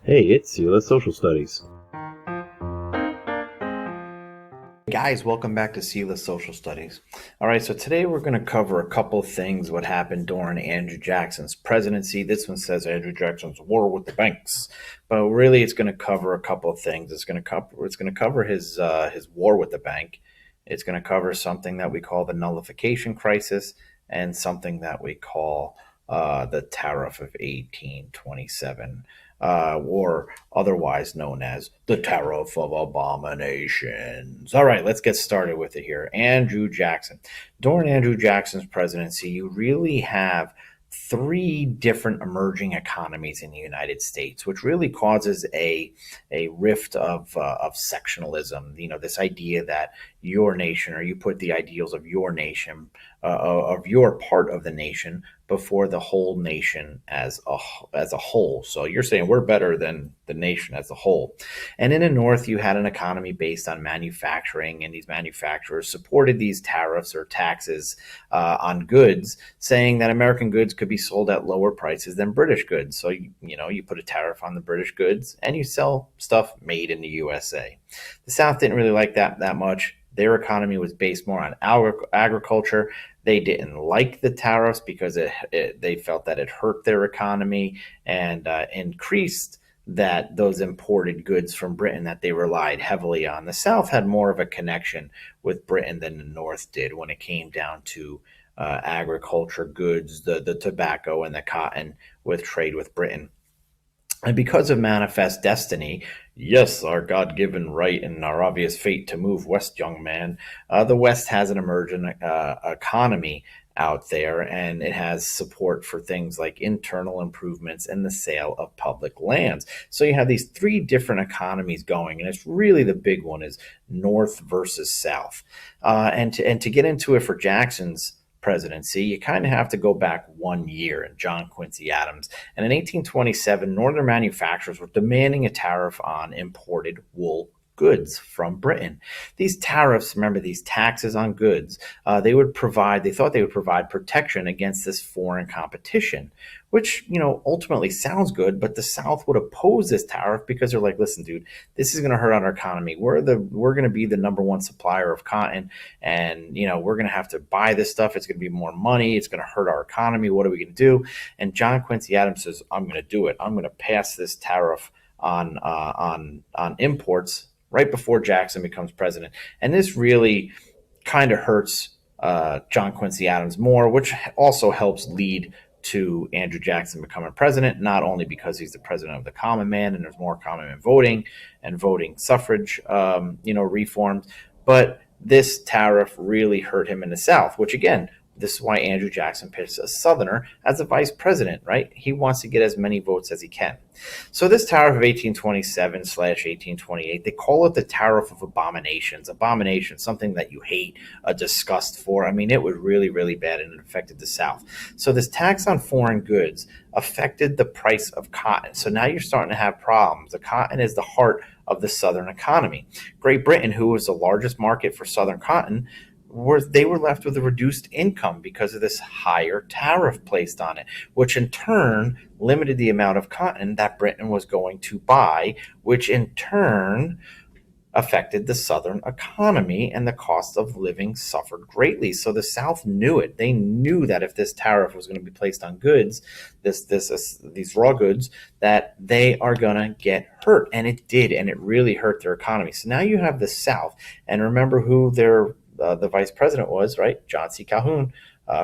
Hey, it's Sela Social Studies. Guys, welcome back to Sela Social Studies. All right, so today we're going to cover a couple of things what happened during Andrew Jackson's presidency. This one says Andrew Jackson's war with the banks, but really it's going to cover a couple of things. It's going to cover his war with the bank. It's going to cover something that we call the Nullification Crisis and something that we call the Tariff of 1827. Or otherwise known as the Tariff of Abominations. All right, let's get started with it here. Andrew Jackson. During Andrew Jackson's presidency, you really have three different emerging economies in the United States, which really causes a rift of sectionalism. You know, this idea that your nation, or you put the ideals of your nation, of your part of the nation before the whole nation as a whole. So you're saying we're better than the nation as a whole. And in the North, you had an economy based on manufacturing, and these manufacturers supported these tariffs or taxes on goods, saying that American goods could be sold at lower prices than British goods. So you put a tariff on the British goods, and you sell stuff made in the USA. The South didn't really like that much. Their economy was based more on agriculture. They didn't like the tariffs because they felt that it hurt their economy and increased those imported goods from Britain that they relied heavily on. The South had more of a connection with Britain than the North did when it came down to agriculture goods, the tobacco and the cotton with trade with Britain. And because of manifest destiny, yes, our God given right and our obvious fate to move west, young man, the West has an emergent economy out there, and it has support for things like internal improvements and the sale of public lands. So you have these three different economies going, and it's really the big one is North versus South. And to get into it for Jackson's presidency, you kind of have to go back 1 year in John Quincy Adams. And in 1827, Northern manufacturers were demanding a tariff on imported wool goods from Britain. These tariffs, remember these taxes on goods, they thought they would provide protection against this foreign competition, which, ultimately sounds good, but the South would oppose this tariff because they're like, listen, dude, this is going to hurt our economy. We're going to be the number one supplier of cotton, and, we're going to have to buy this stuff. It's going to be more money. It's going to hurt our economy. What are we going to do? And John Quincy Adams says, I'm going to do it. I'm going to pass this tariff on imports right before Jackson becomes president. And this really kind of hurts John Quincy Adams more, which also helps lead to Andrew Jackson becoming president, not only because he's the president of the common man and there's more common man voting and voting suffrage, reforms, but this tariff really hurt him in the South, which again, this is why Andrew Jackson picks a Southerner as a vice president, right? He wants to get as many votes as he can. So this tariff of 1827/1828, they call it the Tariff of Abominations. Abomination, something that you hate, a disgust for. I mean, it was really, really bad, and it affected the South. So this tax on foreign goods affected the price of cotton. So now you're starting to have problems. The cotton is the heart of the Southern economy. Great Britain, who was the largest market for Southern cotton, they were left with a reduced income because of this higher tariff placed on it, which in turn limited the amount of cotton that Britain was going to buy, which in turn affected the Southern economy, and the cost of living suffered greatly. So the South knew it. They knew that if this tariff was going to be placed on goods, these raw goods, that they are going to get hurt. And it did, and it really hurt their economy. So now you have the South, and remember who the vice president was, right? John C. Calhoun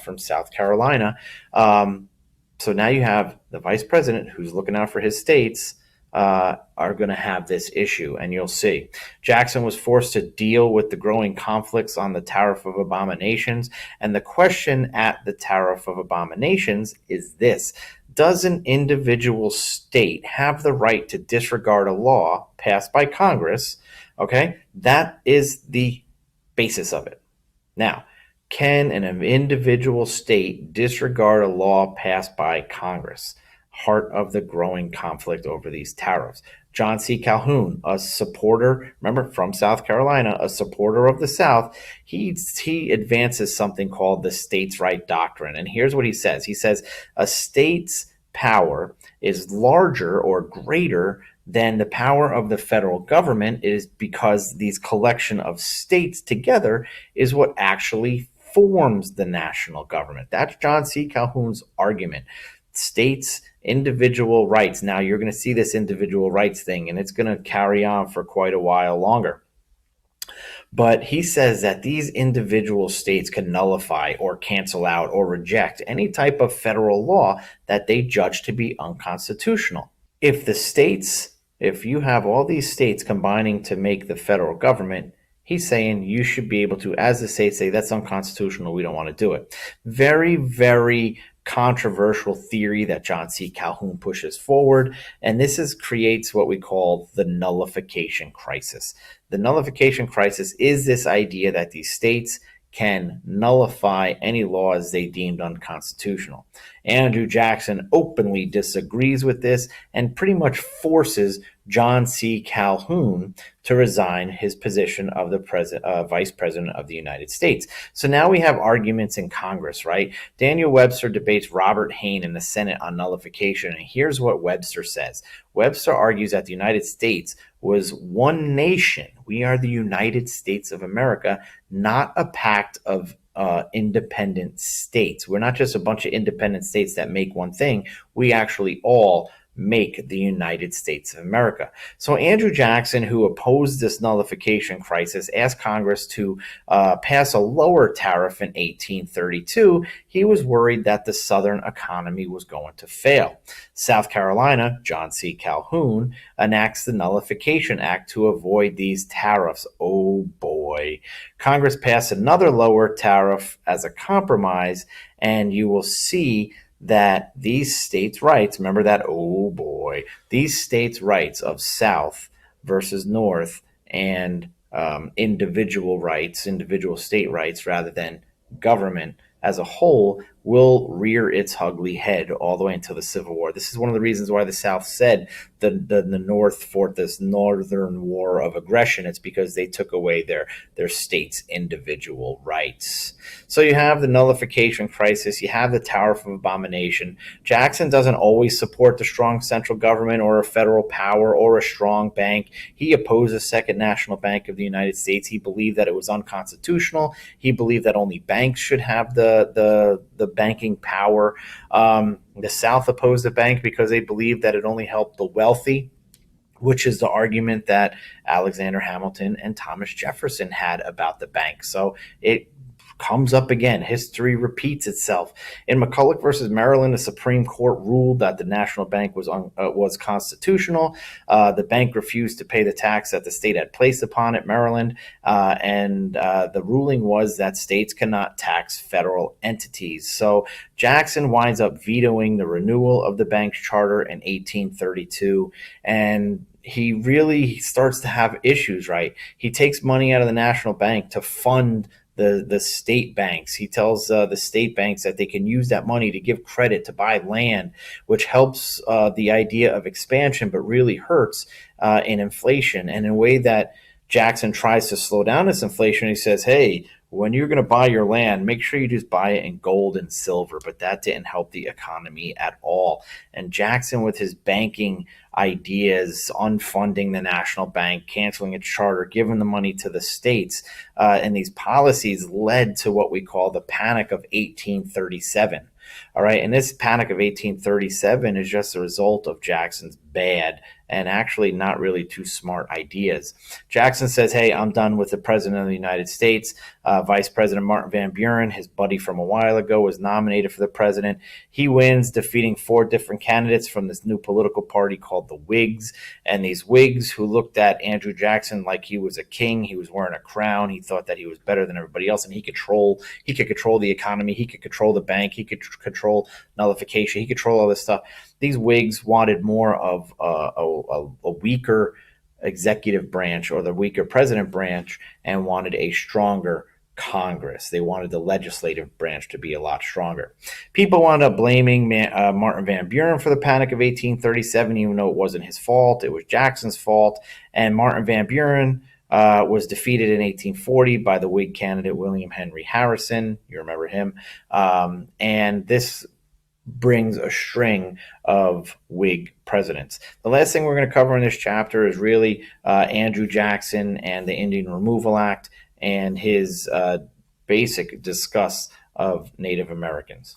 from South Carolina. So now you have the vice president who's looking out for his states are going to have this issue, and you'll see. Jackson was forced to deal with the growing conflicts on the Tariff of Abominations, and the question at the Tariff of Abominations is this: does an individual state have the right to disregard a law passed by Congress? Okay, that is the basis of it. Now, can an individual state disregard a law passed by Congress? Heart of the growing conflict over these tariffs. John C. Calhoun, a supporter, remember, from South Carolina, a supporter of the South, he advances something called the states' right doctrine. And here's what he says. He says, a state's power is larger or greater than the power of the federal government is because these collection of states together is what actually forms the national government. That's John C. Calhoun's argument. States, individual rights. Now you're going to see this individual rights thing, and it's going to carry on for quite a while longer. But he says that these individual states can nullify or cancel out or reject any type of federal law that they judge to be unconstitutional. If you have all these states combining to make the federal government, he's saying you should be able to, as the states say, that's unconstitutional, we don't want to do it. Very, very controversial theory that John C. Calhoun pushes forward, and creates what we call the nullification crisis. The nullification crisis is this idea that these states can nullify any laws they deemed unconstitutional. Andrew Jackson openly disagrees with this and pretty much forces John C. Calhoun to resign his position of the Vice President of the United States. So now we have arguments in Congress, right? Daniel Webster debates Robert Hayne in the Senate on nullification, and here's what Webster says. Webster argues that the United States was one nation. We are the United States of America, not a pact of independent states. We're not just a bunch of independent states that make one thing. We actually all make the United States of America. So Andrew Jackson, who opposed this nullification crisis, asked Congress to pass a lower tariff in 1832. He was worried that the Southern economy was going to fail. South Carolina, John C. Calhoun, enacts the Nullification Act to avoid these tariffs. Oh boy. Congress passed another lower tariff as a compromise, and you will see that these states' rights, remember that, oh boy, these states' rights of South versus North and individual state rights rather than government as a whole, will rear its ugly head all the way until the Civil War. This is one of the reasons why the South said the North fought this Northern War of aggression. It's because they took away their state's individual rights. So you have the nullification crisis. You have the Tariff of Abomination. Jackson doesn't always support the strong central government or a federal power or a strong bank. He opposed the Second National Bank of the United States. He believed that it was unconstitutional. He believed that only banks should have the banking power. The South opposed the bank because they believed that it only helped the wealthy, which is the argument that Alexander Hamilton and Thomas Jefferson had about the bank. So it comes up again. History repeats itself. In McCulloch versus Maryland, the Supreme Court ruled that the national bank was constitutional. The bank refused to pay the tax that the state had placed upon it, Maryland, and the ruling was that states cannot tax federal entities. So Jackson winds up vetoing the renewal of the bank's charter in 1832, and he really starts to have issues, right? He takes money out of the national bank to fund the state banks. He tells the state banks that they can use that money to give credit to buy land, which helps the idea of expansion, but really hurts in inflation. And in a way that Jackson tries to slow down this inflation, he says, hey, when you're going to buy your land, make sure you just buy it in gold and silver. But that didn't help the economy at all. And Jackson, with his banking ideas, unfunding the national bank, canceling its charter, giving the money to the states, and these policies led to what we call the Panic of 1837. All right. And this Panic of 1837 is just a result of Jackson's bad and actually not really too smart ideas. Jackson says, hey, I'm done with the president of the United States. Vice President Martin Van Buren, his buddy from a while ago, was nominated for the president. He wins, defeating 4 different candidates from this new political party called the Whigs. And these Whigs, who looked at Andrew Jackson like he was a king, he was wearing a crown, he thought that he was better than everybody else, and he could control the economy, he could control the bank, he could control nullification, he could control all this stuff. These Whigs wanted more of a weaker executive branch or the weaker president branch and wanted a stronger Congress. They wanted the legislative branch to be a lot stronger. People wound up blaming Martin Van Buren for the Panic of 1837, even though it wasn't his fault. It was Jackson's fault. And Martin Van Buren was defeated in 1840 by the Whig candidate William Henry Harrison. You remember him. And this brings a string of Whig presidents. The last thing we're going to cover in this chapter is really Andrew Jackson and the Indian Removal Act and his basic disgust of Native Americans.